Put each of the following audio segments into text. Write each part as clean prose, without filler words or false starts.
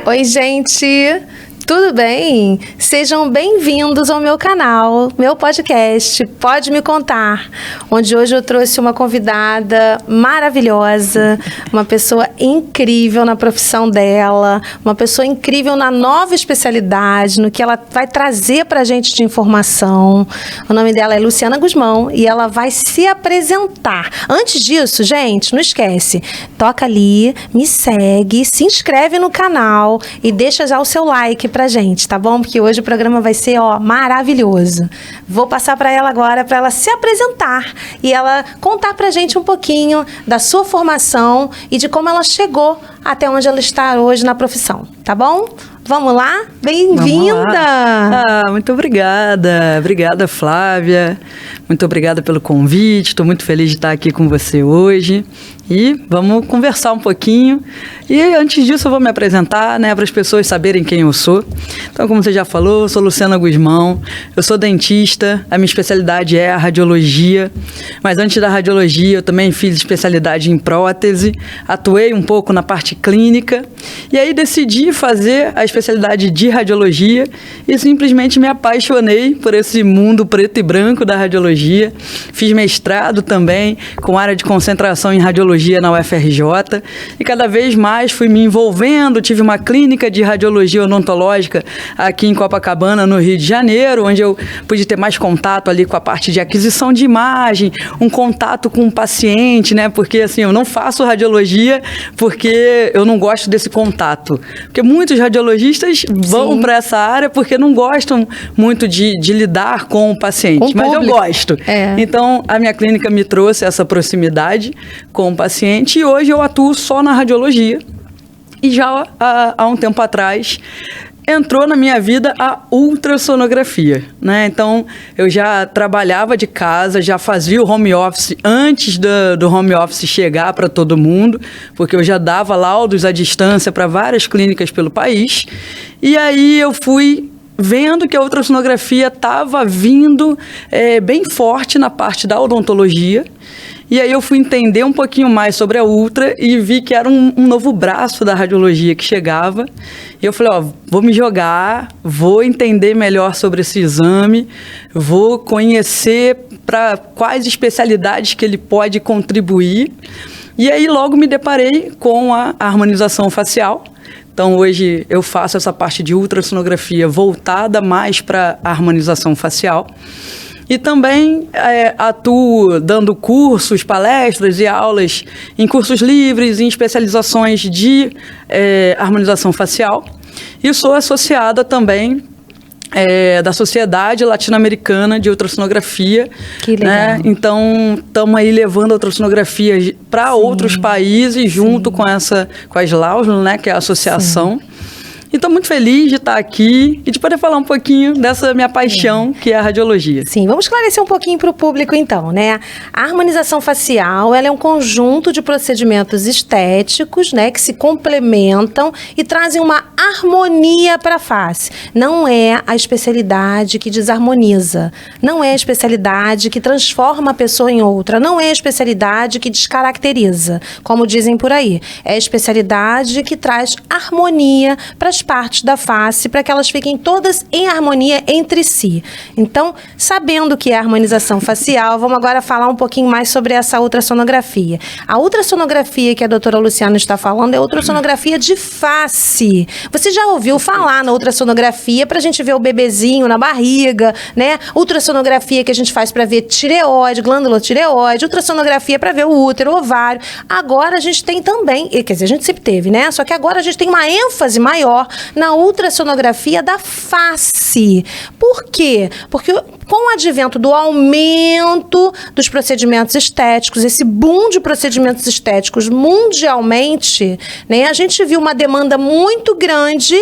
Oi, gente! Tudo bem? Sejam bem-vindos ao meu canal, meu podcast, Pode Me Contar, onde hoje eu trouxe uma convidada maravilhosa, uma pessoa incrível na profissão dela, uma pessoa incrível na nova especialidade, no que ela vai trazer pra gente de informação. O nome dela é Luciana Guzmão e ela vai se apresentar. Antes disso, gente, não esquece, toca ali, me segue, se inscreve no canal e deixa já o seu like pra gente, tá bom? Porque hoje o programa vai ser, maravilhoso. Vou passar para ela agora, para ela se apresentar e ela contar pra gente um pouquinho da sua formação e de como ela chegou até onde ela está hoje na profissão, tá bom? Vamos lá? Bem-vinda! Muito obrigada. Obrigada, Flávia. Muito obrigada pelo convite. Estou muito feliz de estar aqui com você hoje. E vamos conversar um pouquinho. E antes disso eu vou me apresentar, para as pessoas saberem quem eu sou. Então, como você já falou, eu sou Luciana Guzmão. Eu sou dentista. A minha especialidade é a radiologia. Mas antes da radiologia, eu também fiz especialidade em prótese. Atuei um pouco na parte clínica. E aí decidi fazer a especialidade de radiologia e simplesmente me apaixonei por esse mundo preto e branco da radiologia. Fiz mestrado também com área de concentração em radiologia na UFRJ e cada vez mais fui me envolvendo. Tive uma clínica de radiologia odontológica aqui em Copacabana, no Rio de Janeiro, onde eu pude ter mais contato ali com a parte de aquisição de imagem, um contato com o paciente, porque assim, eu não faço radiologia porque eu não gosto desse contato. Porque muitos radiologistas vão para essa área porque não gostam muito de lidar com o paciente, mas eu gosto. Então, a minha clínica me trouxe essa proximidade com o paciente e hoje eu atuo só na radiologia. E já há um tempo atrás entrou na minha vida a ultrassonografia, Então, eu já trabalhava de casa, já fazia o home office antes do home office chegar para todo mundo, porque eu já dava laudos à distância para várias clínicas pelo país. E aí eu fui vendo que a ultrassonografia estava vindo bem forte na parte da odontologia. E aí eu fui entender um pouquinho mais sobre a ultra e vi que era um novo braço da radiologia que chegava. E eu falei, vou me jogar, vou entender melhor sobre esse exame, vou conhecer para quais especialidades que ele pode contribuir. E aí logo me deparei com a harmonização facial. Então, hoje eu faço essa parte de ultrassonografia voltada mais para a harmonização facial. E também atuo dando cursos, palestras e aulas em cursos livres, em especializações de harmonização facial. E sou associada também da Sociedade Latino-Americana de Ultrassonografia. Que legal. Então, estamos aí levando a ultrassonografia para outros países, junto com as LAUSL, que é a associação. Sim. E estou muito feliz de estar aqui e de poder falar um pouquinho dessa minha paixão, que é a radiologia. Sim, vamos esclarecer um pouquinho para o público, então, A harmonização facial, ela é um conjunto de procedimentos estéticos, que se complementam e trazem uma harmonia para a face. Não é a especialidade que desarmoniza, não é a especialidade que transforma a pessoa em outra, não é a especialidade que descaracteriza, como dizem por aí. É a especialidade que traz harmonia para as partes da face, para que elas fiquem todas em harmonia entre si. Então, sabendo o que é harmonização facial, vamos agora falar um pouquinho mais sobre essa ultrassonografia. A ultrassonografia que a doutora Luciana está falando é a ultrassonografia de face. Você já ouviu falar na ultrassonografia para a gente ver o bebezinho na barriga, Ultrassonografia que a gente faz para ver tireoide, glândula tireoide, ultrassonografia para ver o útero, o ovário. Agora a gente tem também, quer dizer, a gente sempre teve, Só que agora a gente tem uma ênfase maior na ultrassonografia da face. Por quê? Porque com o advento do aumento dos procedimentos estéticos, esse boom de procedimentos estéticos mundialmente, a gente viu uma demanda muito grande,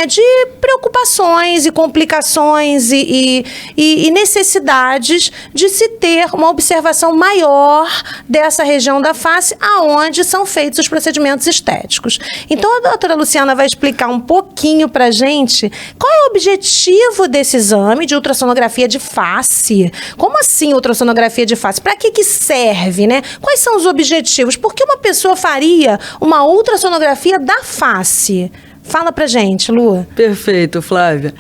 de preocupações e complicações e necessidades de se ter uma observação maior dessa região da face aonde são feitos os procedimentos estéticos. Então, a doutora Luciana vai explicar um pouquinho pra gente qual é o objetivo desse exame de ultrassonografia de face. Como assim ultrassonografia de face? Para que serve, Quais são os objetivos? Por que uma pessoa faria uma ultrassonografia da face? Fala pra gente, Lu. Perfeito, Flávia.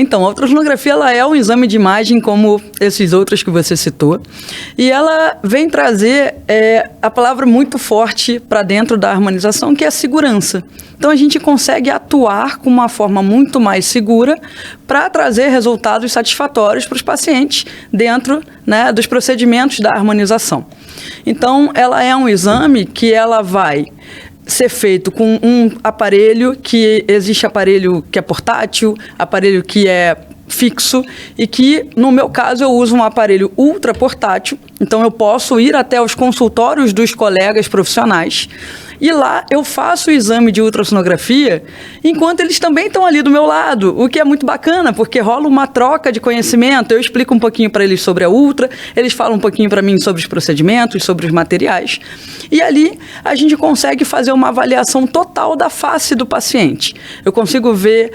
Então, a ultrassonografia ela é um exame de imagem como esses outros que você citou, e ela vem trazer a palavra muito forte para dentro da harmonização, que é a segurança. Então, a gente consegue atuar com uma forma muito mais segura para trazer resultados satisfatórios para os pacientes dentro, né, dos procedimentos da harmonização. Então, ela é um exame que ela vai ser feito com um aparelho existe aparelho que é portátil, aparelho que é fixo e que, no meu caso, eu uso um aparelho ultra portátil. Então, eu posso ir até os consultórios dos colegas profissionais e lá eu faço o exame de ultrassonografia enquanto eles também estão ali do meu lado, o que é muito bacana, porque rola uma troca de conhecimento. Eu explico um pouquinho para eles sobre a ultra, eles falam um pouquinho para mim sobre os procedimentos, sobre os materiais, e ali a gente consegue fazer uma avaliação total da face do paciente. Eu consigo ver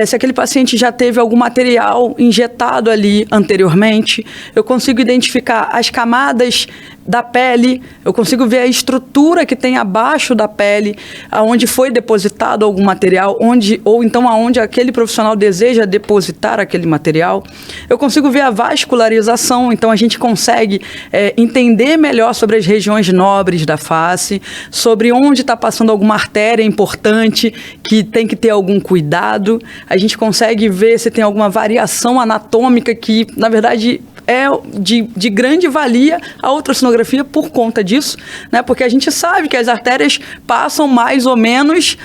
se aquele paciente já teve algum material injetado ali anteriormente, eu consigo identificar as camadas da pele, eu consigo ver a estrutura que tem abaixo da pele, aonde foi depositado algum material, ou então aonde aquele profissional deseja depositar aquele material. Eu consigo ver a vascularização, então a gente consegue entender melhor sobre as regiões nobres da face, sobre onde está passando alguma artéria importante que tem que ter algum cuidado. A gente consegue ver se tem alguma variação anatômica que, na verdade, é de grande valia a ultrassonografia por conta disso, né? Porque a gente sabe que as artérias passam mais ou menos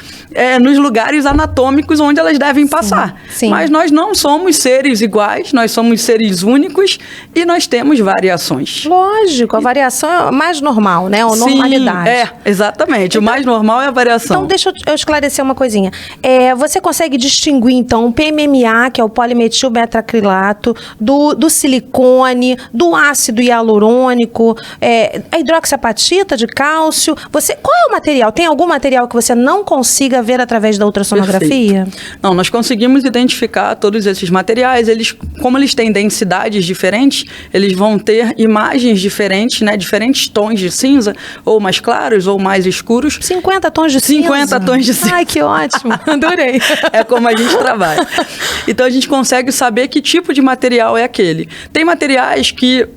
nos lugares anatômicos onde elas devem passar. Sim. Mas nós não somos seres iguais, nós somos seres únicos e nós temos variações. Lógico, a variação é mais normal, né? Ou normalidade. Exatamente. Então, o mais normal é a variação. Então, deixa eu esclarecer uma coisinha. Você consegue distinguir, então, o PMMA, que é o polimetilmetacrilato, do silicone, do ácido hialurônico, a hidroxiapatita de cálcio. Qual é o material? Tem algum material que você não consiga ver através da ultrassonografia? Perfeito. Não, nós conseguimos identificar todos esses materiais. Como eles têm densidades diferentes, eles vão ter imagens diferentes, né? Diferentes tons de cinza, ou mais claros, ou mais escuros. 50 tons de cinza? 50 tons de cinza. Ai, que ótimo. Adorei. É como a gente trabalha. Então, a gente consegue saber que tipo de material é aquele. Tem materiais que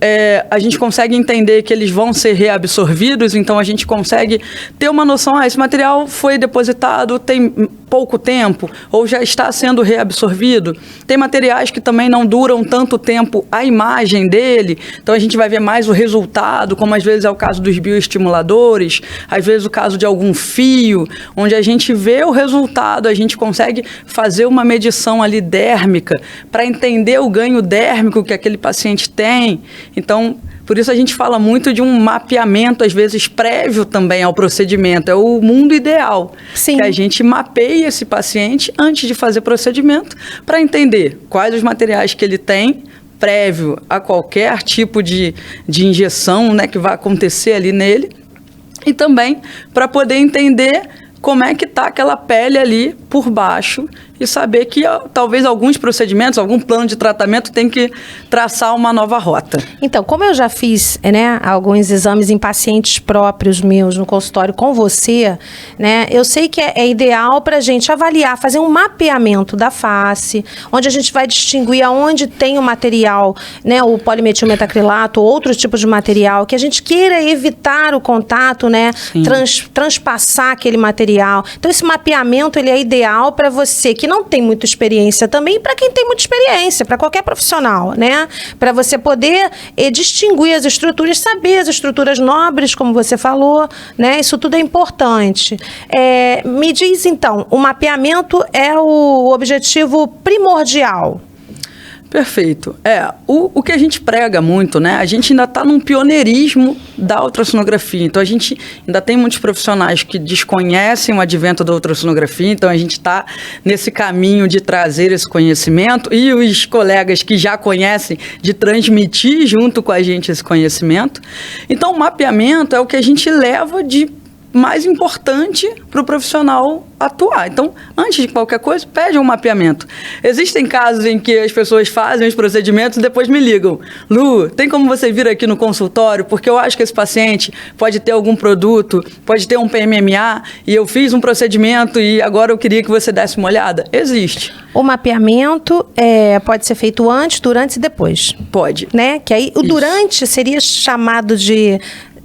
a gente consegue entender que eles vão ser reabsorvidos, então a gente consegue ter uma noção, esse material foi depositado tem pouco tempo, ou já está sendo reabsorvido. Tem materiais que também não duram tanto tempo a imagem dele, então a gente vai ver mais o resultado, como às vezes é o caso dos bioestimuladores, às vezes o caso de algum fio, onde a gente vê o resultado, a gente consegue fazer uma medição ali dérmica, para entender o ganho dérmico que aquele paciente tem. Então, por isso a gente fala muito de um mapeamento, às vezes prévio também ao procedimento. É o mundo ideal. Sim. Que a gente mapeia esse paciente antes de fazer procedimento para entender quais os materiais que ele tem prévio a qualquer tipo de injeção, né, que vai acontecer ali nele. E também para poder entender como é que está aquela pele ali por baixo e saber que talvez alguns procedimentos, algum plano de tratamento tem que traçar uma nova rota. Então, como eu já fiz, né, alguns exames em pacientes próprios meus no consultório com você, né, eu sei que é ideal para a gente avaliar, fazer um mapeamento da face, onde a gente vai distinguir aonde tem o material, né, o polimetilmetacrilato, outros tipos de material, que a gente queira evitar o contato, né, transpassar aquele material. Então, esse mapeamento ele é ideal para você que não tem muita experiência também, para quem tem muita experiência, para qualquer profissional, né? Para você poder distinguir as estruturas, saber as estruturas nobres, como você falou, né? Isso tudo é importante. Me diz, então, o mapeamento é o objetivo primordial? Perfeito. O que a gente prega muito, né? A gente ainda está num pioneirismo da ultrassonografia. Então, a gente ainda tem muitos profissionais que desconhecem o advento da ultrassonografia. Então, a gente está nesse caminho de trazer esse conhecimento e os colegas que já conhecem de transmitir junto com a gente esse conhecimento. Então, o mapeamento é o que a gente leva de mais importante para o profissional atuar. Então, antes de qualquer coisa, pede um mapeamento. Existem casos em que as pessoas fazem os procedimentos e depois me ligam. Lu, tem como você vir aqui no consultório? Porque eu acho que esse paciente pode ter algum produto, pode ter um PMMA, e eu fiz um procedimento e agora eu queria que você desse uma olhada. Existe. O mapeamento pode ser feito antes, durante e depois. Pode. Né? Que aí o durante seria chamado de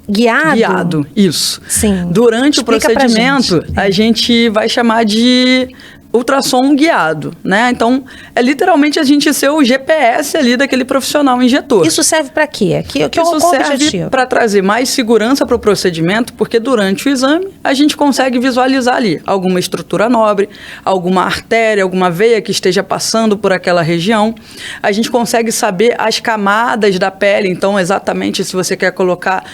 guiado? Guiado, isso. Sim. Durante Explica o procedimento, a gente vai chamar de ultrassom guiado, né? Então, é literalmente a gente ser o GPS ali daquele profissional injetor. Isso serve para quê? Isso serve para trazer mais segurança para o procedimento, porque durante o exame a gente consegue visualizar ali alguma estrutura nobre, alguma artéria, alguma veia que esteja passando por aquela região. A gente consegue saber as camadas da pele, então exatamente se você quer colocar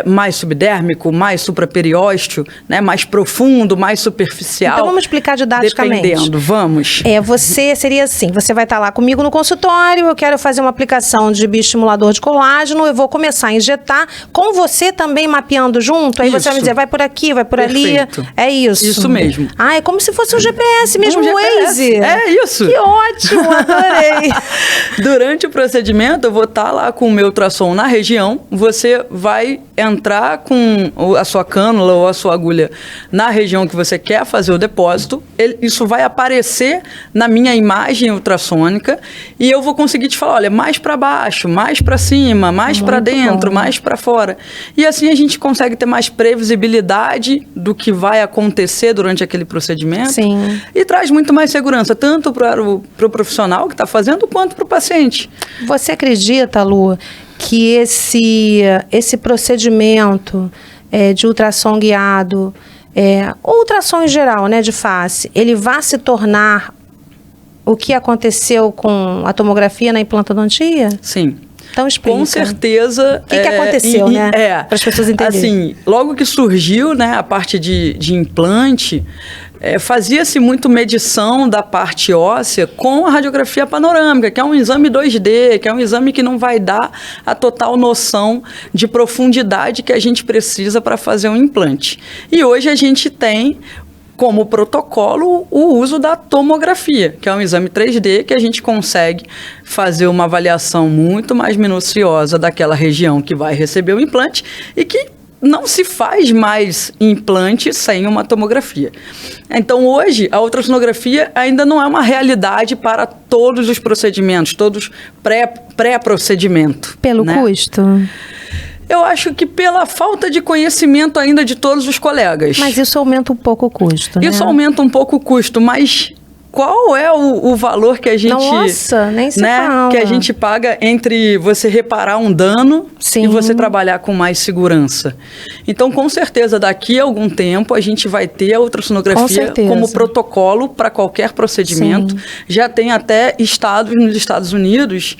mais subdérmico, mais supraperiósteo, né? Mais profundo, mais superficial. Então vamos explicar didaticamente. Vamos. Você seria assim, você vai estar lá comigo no consultório, eu quero fazer uma aplicação de bioestimulador de colágeno, eu vou começar a injetar, com você também mapeando junto, aí você vai me dizer, vai por aqui, vai por Perfeito. ali, é isso. Isso mesmo. É como se fosse um GPS mesmo, um Waze. É isso. Que ótimo, adorei. Durante o procedimento, eu vou estar lá com o meu ultrassom na região, você vai entrar com a sua cânula ou a sua agulha na região que você quer fazer o depósito, isso vai aparecer na minha imagem ultrassônica e eu vou conseguir te falar, olha, mais para baixo, mais para cima, mais para dentro, mais para fora. E assim a gente consegue ter mais previsibilidade do que vai acontecer durante aquele procedimento. Sim. E traz muito mais segurança, tanto para o profissional que está fazendo, quanto para o paciente. Você acredita, Lu, que esse procedimento de ultrassom guiado, ou ultrassom em geral, né, de face, ele vai se tornar o que aconteceu com a tomografia na implantodontia? Sim. Então explica. Com certeza. O que aconteceu, né? Para as pessoas entenderem. Assim, logo que surgiu, né, a parte de implante, fazia-se muito medição da parte óssea com a radiografia panorâmica, que é um exame 2D, que é um exame que não vai dar a total noção de profundidade que a gente precisa para fazer um implante. E hoje a gente tem como protocolo o uso da tomografia, que é um exame 3D que a gente consegue fazer uma avaliação muito mais minuciosa daquela região que vai receber o implante e que não se faz mais implante sem uma tomografia. Então, hoje, a ultrassonografia ainda não é uma realidade para todos os procedimentos, todos pré-procedimento. Pelo custo? Eu acho que pela falta de conhecimento ainda de todos os colegas. Mas isso aumenta um pouco o custo, né? Isso aumenta um pouco o custo, mas qual é o valor que a gente... Nossa, nem se fala. Que a gente paga entre você reparar um dano e você trabalhar com mais segurança. Então, com certeza, daqui a algum tempo, a gente vai ter a ultrassonografia como protocolo para qualquer procedimento. Sim. Já tem até estados nos Estados Unidos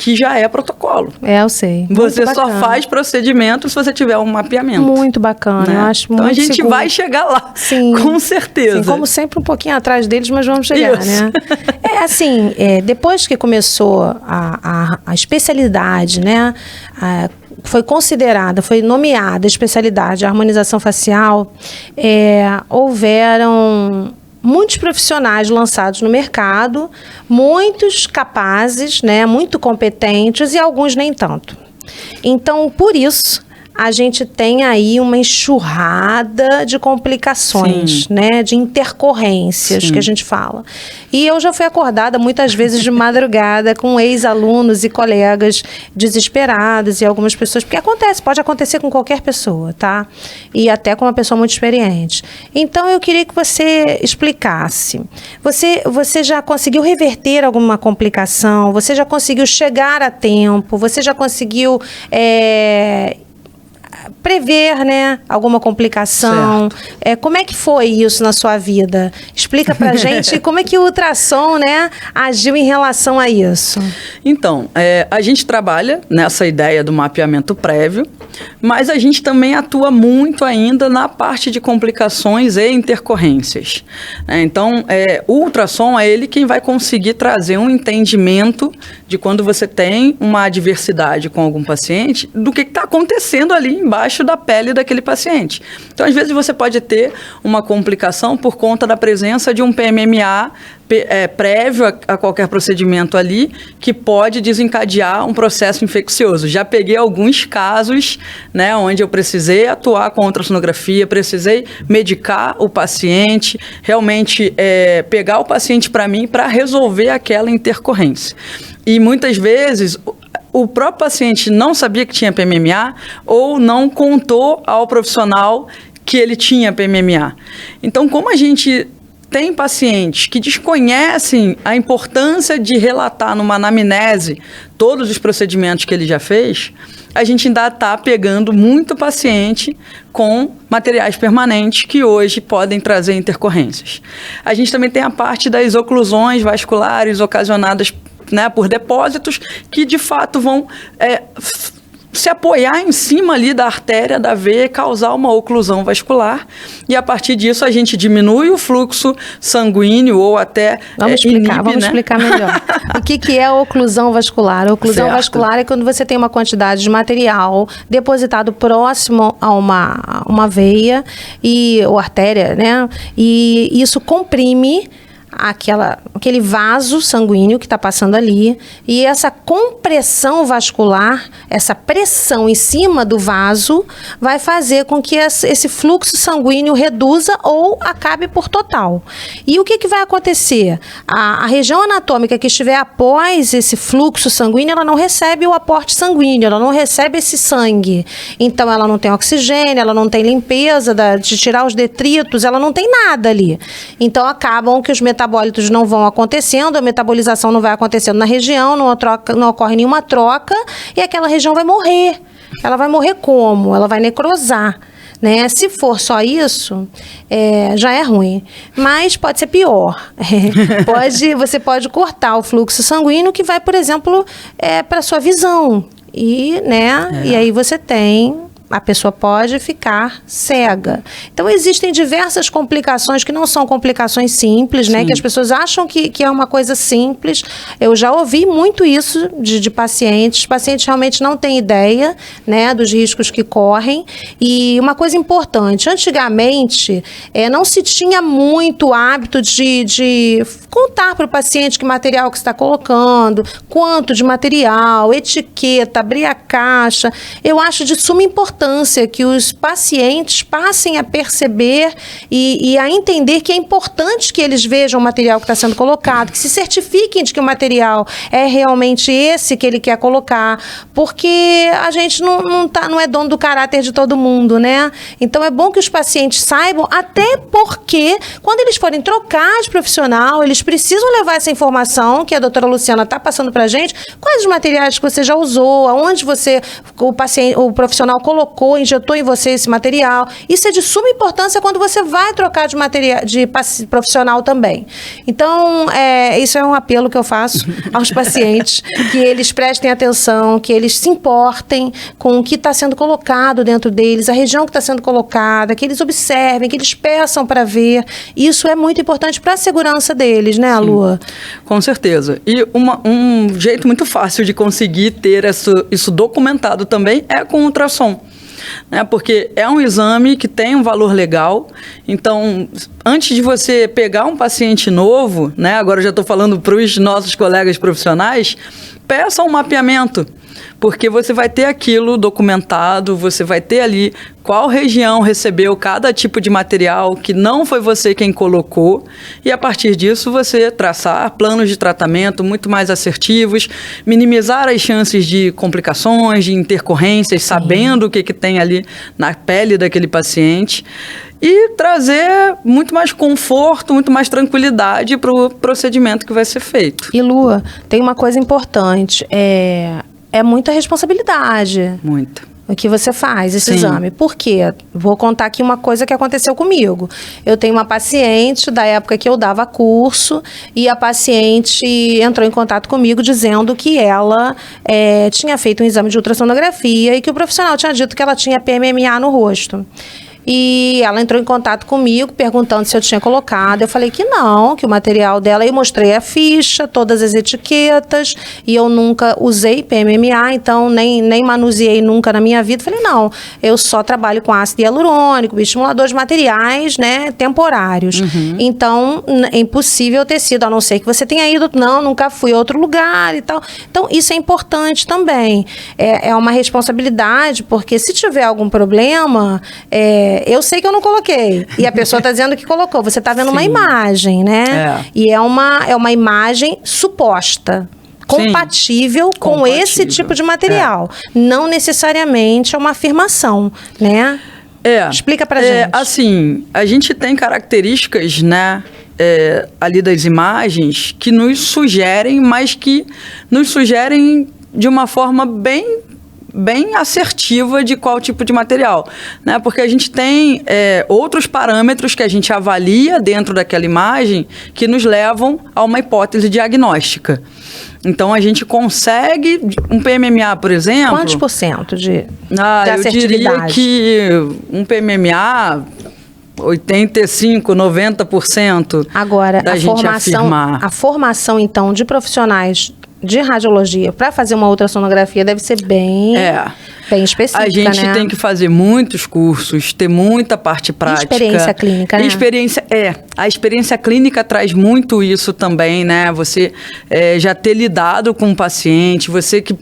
que já é protocolo. Eu sei. Você só faz procedimento se você tiver um mapeamento. Muito bacana, né? Eu acho muito Então a gente seguro. vai chegar lá, sim, com certeza. Sim, como sempre um pouquinho atrás deles, mas vamos chegar, né? Assim, depois que começou a especialidade, né? Foi considerada, foi nomeada a especialidade, a harmonização facial, houveram muitos profissionais lançados no mercado, muitos capazes, né, muito competentes e alguns nem tanto. Então, por isso, a gente tem aí uma enxurrada de complicações, sim, né, de intercorrências, sim, que a gente fala. E eu já fui acordada muitas vezes de madrugada com ex-alunos e colegas desesperados e algumas pessoas, porque pode acontecer com qualquer pessoa, tá? E até com uma pessoa muito experiente. Então, eu queria que você explicasse. Você já conseguiu reverter alguma complicação? Você já conseguiu chegar a tempo? Você já conseguiu prever, né, alguma complicação? Como é que foi isso na sua vida? Explica pra gente como é que o ultrassom, né, agiu em relação a isso. Então, a gente trabalha nessa ideia do mapeamento prévio, mas a gente também atua muito ainda na parte de complicações e intercorrências. Então, o ultrassom é ele quem vai conseguir trazer um entendimento de quando você tem uma adversidade com algum paciente, do que está acontecendo ali embaixo embaixo da pele daquele paciente. Então, às vezes, você pode ter uma complicação por conta da presença de um PMMA prévio a qualquer procedimento ali, que pode desencadear um processo infeccioso. Já peguei alguns casos, né, onde eu precisei atuar com ultrassonografia, precisei medicar o paciente, realmente pegar o paciente para mim para resolver aquela intercorrência. E muitas vezes o próprio paciente não sabia que tinha PMMA ou não contou ao profissional que ele tinha PMMA. Então, como a gente tem pacientes que desconhecem a importância de relatar numa anamnese todos os procedimentos que ele já fez, a gente ainda está pegando muito paciente com materiais permanentes que hoje podem trazer intercorrências. A gente também tem a parte das oclusões vasculares ocasionadas, né, por depósitos que de fato vão se apoiar em cima ali da artéria, da veia, causar uma oclusão vascular, e a partir disso a gente diminui o fluxo sanguíneo ou até vamos explicar melhor. O que é a oclusão vascular? A oclusão vascular é quando você tem uma quantidade de material depositado próximo a uma veia ou artéria, né? E isso comprime aquele vaso sanguíneo que está passando ali, e essa compressão vascular, essa pressão em cima do vaso, vai fazer com que esse fluxo sanguíneo reduza ou acabe por total. E o que vai acontecer? A região anatômica que estiver após esse fluxo sanguíneo, ela não recebe o aporte sanguíneo, ela não recebe esse sangue. Então, ela não tem oxigênio, ela não tem limpeza de tirar os detritos, ela não tem nada ali. Então, acabam que os metabólitos não vão acontecendo, a metabolização não vai acontecendo na região, não ocorre nenhuma troca, e aquela região vai morrer. Ela vai morrer como? Ela vai necrosar, né? Se for só isso, já é ruim. Mas pode ser pior. Você pode cortar o fluxo sanguíneo que vai, por exemplo, para a sua visão. E aí a pessoa pode ficar cega. Então, existem diversas complicações que não são complicações simples, né? Que as pessoas acham que é uma coisa simples. Eu já ouvi muito isso de pacientes. Os pacientes realmente não têm ideia, né, dos riscos que correm. E uma coisa importante, antigamente, não se tinha muito hábito de contar para o paciente que material que está colocando, quanto de material, etiqueta, abrir a caixa. Eu acho de suma importância que os pacientes passem a perceber e a entender que é importante que eles vejam o material que está sendo colocado, que se certifiquem de que o material é realmente esse que ele quer colocar, porque a gente não é dono do caráter de todo mundo, né? Então, é bom que os pacientes saibam, até porque, quando eles forem trocar de profissional, eles precisam levar essa informação que a doutora Luciana está passando para a gente, quais os materiais que você já usou, aonde o profissional colocou, injetou em você esse material. Isso é de suma importância quando você vai trocar de profissional também. Então, isso é um apelo que eu faço aos pacientes, que eles prestem atenção, que eles se importem com o que está sendo colocado dentro deles, a região que está sendo colocada, que eles observem, que eles peçam para ver. Isso é muito importante para a segurança deles, né, Lua? Com certeza. E um jeito muito fácil de conseguir ter isso documentado também é com ultrassom. Né, porque é um exame que tem um valor legal. Então, antes de você pegar um paciente novo, né, agora eu já estou falando para os nossos colegas profissionais, peça um mapeamento, porque você vai ter aquilo documentado, você vai ter ali qual região recebeu cada tipo de material que não foi você quem colocou, e a partir disso você traçar planos de tratamento muito mais assertivos, minimizar as chances de complicações, de intercorrências, sabendo o que tem ali na pele daquele paciente, e trazer muito mais conforto, muito mais tranquilidade para o procedimento que vai ser feito. E Lua, tem uma coisa importante, é muita responsabilidade. Muita. O que você faz, esse exame. Por quê? Vou contar aqui uma coisa que aconteceu comigo. Eu tenho uma paciente da época que eu dava curso, e a paciente entrou em contato comigo dizendo que ela tinha feito um exame de ultrassonografia e que o profissional tinha dito que ela tinha PMMA no rosto. E ela entrou em contato comigo, perguntando se eu tinha colocado. Eu falei que não, que o material dela... Eu mostrei a ficha, todas as etiquetas, e eu nunca usei PMMA, então nem manuseei nunca na minha vida. Falei, não, eu só trabalho com ácido hialurônico, estimulador de materiais, né, temporários. Então, é impossível ter sido, a não ser que você tenha ido, não, nunca fui a outro lugar e tal. Então, isso é importante também. É uma responsabilidade, porque se tiver algum problema, eu sei que eu não coloquei. E a pessoa está dizendo que colocou. Você está vendo uma imagem, né? E é uma imagem suposta. Compatível com esse tipo de material. Não necessariamente é uma afirmação, né? Explica pra gente. Assim, a gente tem características, né, ali das imagens que nos sugerem, mas que nos sugerem de uma forma bem assertiva de qual tipo de material, né? Porque a gente tem outros parâmetros que a gente avalia dentro daquela imagem que nos levam a uma hipótese diagnóstica. Então, a gente consegue, um PMMA, por exemplo... Quantos por cento de assertividade? Eu diria que um PMMA... 85%, 90% Agora, da gente afirmar. A formação, então, de profissionais de radiologia para fazer uma ultrassonografia deve ser bem específica, a gente tem que fazer muitos cursos, ter muita parte prática. Experiência clínica, né? A experiência clínica traz muito isso também, né? Você já ter lidado com um paciente, você que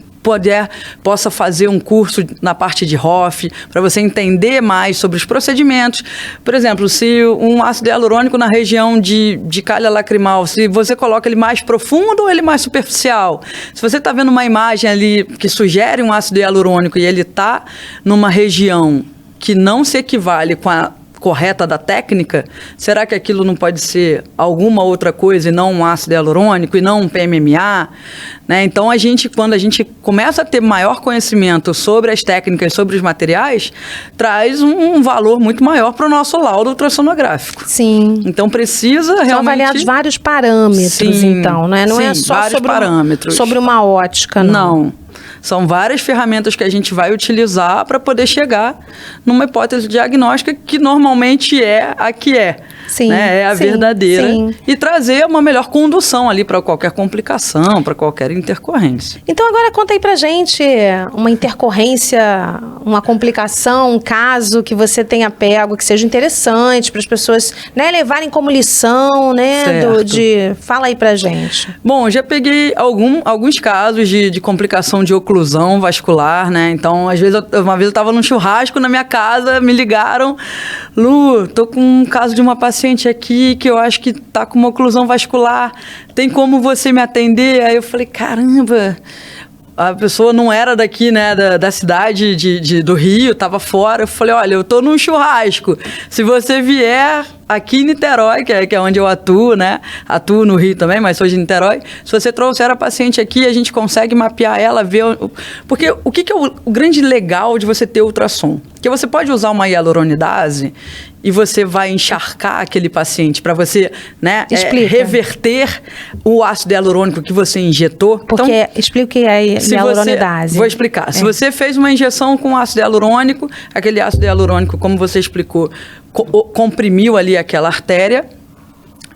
possa fazer um curso na parte de ROF, para você entender mais sobre os procedimentos. Por exemplo, se um ácido hialurônico na região de calha lacrimal, se você coloca ele mais profundo ou ele mais superficial. Se você está vendo uma imagem ali que sugere um ácido hialurônico e ele está numa região que não se equivale com a correta da técnica, será que aquilo não pode ser alguma outra coisa e não um ácido hialurônico e não um PMMA? Né? Então, quando a gente começa a ter maior conhecimento sobre as técnicas, sobre os materiais, traz um valor muito maior para o nosso laudo ultrassonográfico. Sim. Então, precisa realmente... São avaliados vários parâmetros, então, né? Não é só sobre uma ótica, não. São várias ferramentas que a gente vai utilizar para poder chegar numa hipótese diagnóstica que normalmente é a que é. Sim, né? É a verdadeira. Sim. E trazer uma melhor condução ali para qualquer complicação, para qualquer intercorrência. Então agora conta aí pra gente uma intercorrência, uma complicação, um caso que você tenha pego, que seja interessante para as pessoas, né, levarem como lição, né? Fala aí pra gente. Bom, já peguei alguns casos de complicação de oclusão vascular, né? Então, às vezes, uma vez eu estava num churrasco na minha casa, me ligaram, Lu, tô com um caso de uma paciente aqui que eu acho que tá com uma oclusão vascular, tem como você me atender? Aí eu falei, caramba, a pessoa não era daqui, né, da cidade do Rio, estava fora. Eu falei, olha, eu tô num churrasco, se você vier aqui em Niterói, que é onde eu atuo, né? Atuo no Rio também, mas sou de Niterói. Se você trouxer a paciente aqui, a gente consegue mapear ela, ver... Porque o que é o grande legal de você ter ultrassom? Que você pode usar uma hialuronidase e você vai encharcar aquele paciente para você, né, reverter o ácido hialurônico que você injetou. Porque, então, explica o que é hialuronidase. Vou explicar. Se você fez uma injeção com ácido hialurônico, aquele ácido hialurônico, como você explicou, comprimiu ali aquela artéria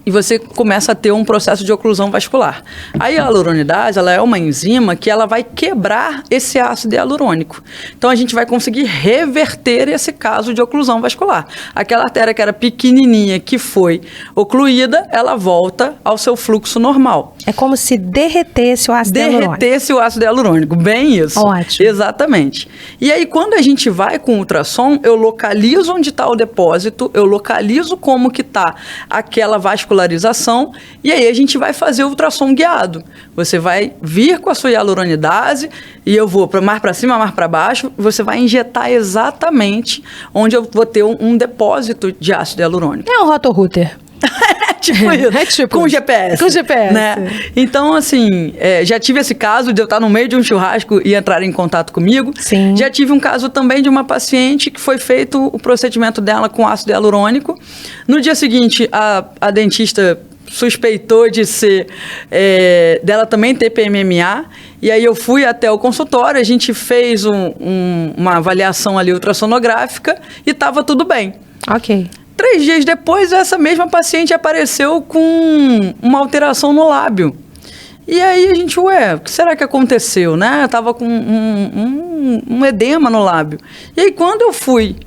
e você começa a ter um processo de oclusão vascular. A hialuronidase, ela é uma enzima que ela vai quebrar esse ácido hialurônico. Então, a gente vai conseguir reverter esse caso de oclusão vascular. Aquela artéria que era pequenininha, que foi ocluída, ela volta ao seu fluxo normal. É como se derretesse o ácido hialurônico. Derretesse o ácido hialurônico, bem isso. Ótimo. Exatamente. E aí, quando a gente vai com ultrassom, eu localizo onde está o depósito, eu localizo como que está aquela vascularização, e aí a gente vai fazer o ultrassom guiado. Você vai vir com a sua hialuronidase e eu vou mais para cima, mais para baixo, você vai injetar exatamente onde eu vou ter um depósito de ácido hialurônico. É um rotorrouter. Tipo isso. Com GPS. Com GPS. Né? Então, assim, já tive esse caso de eu estar no meio de um churrasco e entrar em contato comigo. Sim. Já tive um caso também de uma paciente que foi feito o procedimento dela com ácido hialurônico. No dia seguinte, a dentista suspeitou de ser, dela também ter PMMA, e aí eu fui até o consultório, a gente fez uma avaliação ali ultrassonográfica e estava tudo bem. Ok. 3 dias depois, essa mesma paciente apareceu com uma alteração no lábio. E aí a gente, o que será que aconteceu, né? Eu tava com um edema no lábio. E aí quando eu fui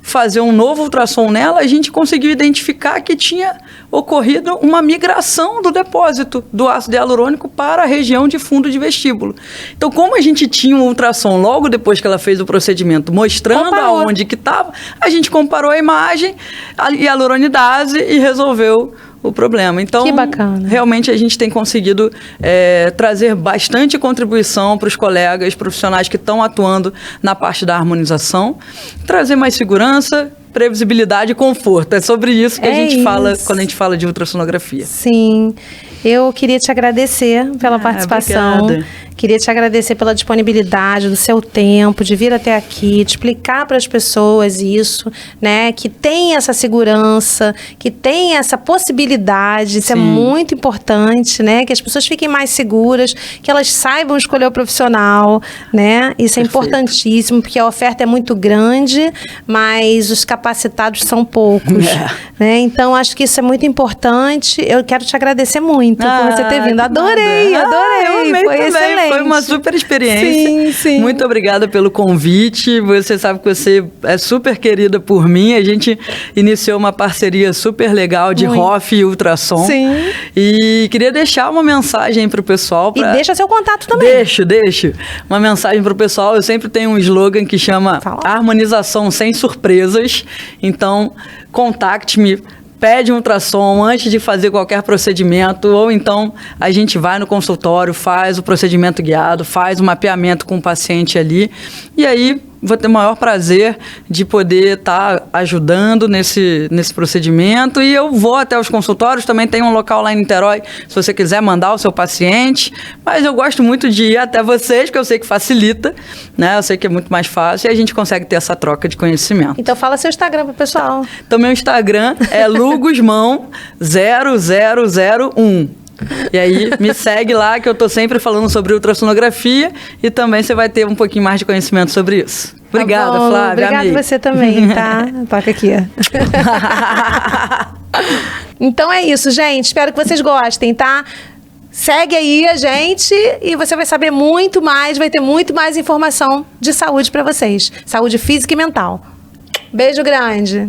fazer um novo ultrassom nela, a gente conseguiu identificar que tinha ocorrido uma migração do depósito do ácido hialurônico para a região de fundo de vestíbulo. Então, como a gente tinha um ultrassom logo depois que ela fez o procedimento, mostrando aonde que estava, a gente comparou a imagem, a hialuronidase e resolveu o problema. Então, que bacana. Realmente a gente tem conseguido trazer bastante contribuição para os colegas profissionais que estão atuando na parte da harmonização, trazer mais segurança, previsibilidade e conforto. É sobre isso que a gente fala quando a gente fala de ultrassonografia. Sim. Eu queria te agradecer pela participação. Obrigada. Queria te agradecer pela disponibilidade do seu tempo, de vir até aqui, de explicar para as pessoas isso, né? Que tem essa segurança, que tem essa possibilidade. Isso é muito importante, né? Que as pessoas fiquem mais seguras, que elas saibam escolher o profissional, né? Isso é importantíssimo, porque a oferta é muito grande, mas os capacitados são poucos, né? Então, acho que isso é muito importante. Eu quero te agradecer muito por você ter vindo. Adorei. Eu amei Foi também. excelente. Foi uma super experiência. Sim. Muito obrigada pelo convite. Você sabe que você é super querida por mim. A gente iniciou uma parceria super legal de ROF e ultrassom. Sim. E queria deixar uma mensagem para o pessoal. E deixa seu contato também. Deixo. Uma mensagem para o pessoal. Eu sempre tenho um slogan que chama harmonização sem surpresas. Então, contacte-me. Pede um ultrassom antes de fazer qualquer procedimento, ou então a gente vai no consultório, faz o procedimento guiado, faz o mapeamento com o paciente ali, e aí vou ter o maior prazer de poder estar ajudando nesse procedimento. E eu vou até os consultórios, também tem um local lá em Niterói, se você quiser mandar o seu paciente. Mas eu gosto muito de ir até vocês, porque eu sei que facilita, né? Eu sei que é muito mais fácil e a gente consegue ter essa troca de conhecimento. Então fala seu Instagram pro pessoal. Então meu Instagram é lugusmão0001. E aí, me segue lá, que eu tô sempre falando sobre ultrassonografia e também você vai ter um pouquinho mais de conhecimento sobre isso. Obrigada, tá bom, Flávia. Obrigada você também, tá? Toca aqui. Então é isso, gente. Espero que vocês gostem, tá? Segue aí a gente e você vai saber muito mais, vai ter muito mais informação de saúde para vocês. Saúde física e mental. Beijo grande.